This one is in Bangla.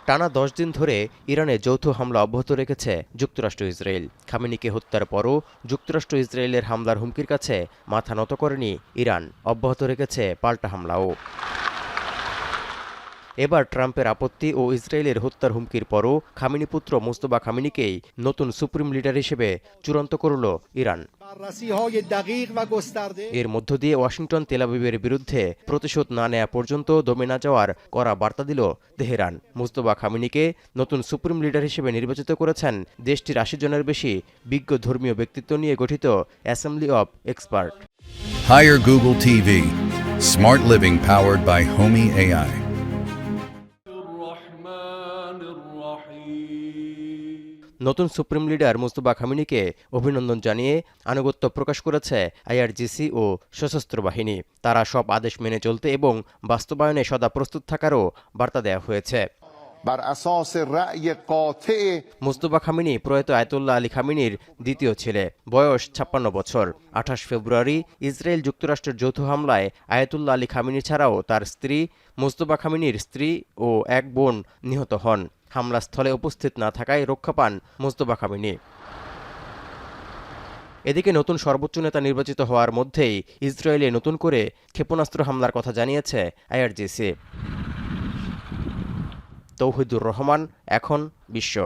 টানা 10 দিন ধরে ইরানে যৌথ হামলা অব্যাহত রেখেছে যুক্তরাষ্ট্র ইসরায়েল। খামেনিকে হত্যার পরও যুক্তরাষ্ট্র ইসরায়েলের হামলার হুমকির কাছে মাথা নত করেনি ইরান, অব্যাহত রেখেছে পাল্টা হামলাও। এবার ট্রাম্পের আপত্তি ও ইসরায়েলের হত্যার হুমকির পরও খামেনি পুত্র মুজতবা খামেনিকেই নতুন সুপ্রিম লিডার হিসেবে চূড়ান্ত করল ইরান। এর মধ্য দিয়ে ওয়াশিংটন তেল আবিবের বিরুদ্ধে প্রতিশোধ না নেওয়া পর্যন্ত দমে না যাওয়ার কড়া বার্তা দিল তেহরান। মুজতবা খামেনিকে নতুন সুপ্রিম লিডার হিসেবে নির্বাচিত করেছেন দেশটির 80 জনের বেশি বিজ্ঞ ধর্মীয় ব্যক্তিত্ব নিয়ে গঠিত assembly of expert. Hire Google TV. Smart living powered by Homey AI. নতুন সুপ্রিম লিডার মুজতবা খামেনিকে অভিনন্দন জানিয়ে আনুগত্য প্রকাশ করেছে আইআরজিসি ও সশস্ত্র বাহিনী। তারা সব আদেশ মেনে চলতে এবং বাস্তবায়নে সদা প্রস্তুত থাকারও বার্তা দেওয়া হয়েছে। মুজতবা খামেনি প্রয়াত আয়াতুল্লাহ আলী খামেনির দ্বিতীয় ছেলে, বয়স 56 বছর। 28 ফেব্রুয়ারি ইসরায়েল যুক্তরাষ্ট্রের যৌথ হামলায় আয়াতুল্লাহ আলী খামেনি ছাড়াও তার স্ত্রী, মুজতবা খামেনির স্ত্রী ও এক বোন নিহত হন। হামলাস্থলে উপস্থিত না থাকায় রক্ষা পান মুজতবা খামেনি। এদিকে নতুন সর্বোচ্চ নেতা নির্বাচিত হওয়ার মধ্যেই ইসরায়েলে নতুন করে ক্ষেপণাস্ত্র হামলার কথা জানিয়েছে আইআরজিসি। তৌহিদুর রহমান, এখন বিশ্ব।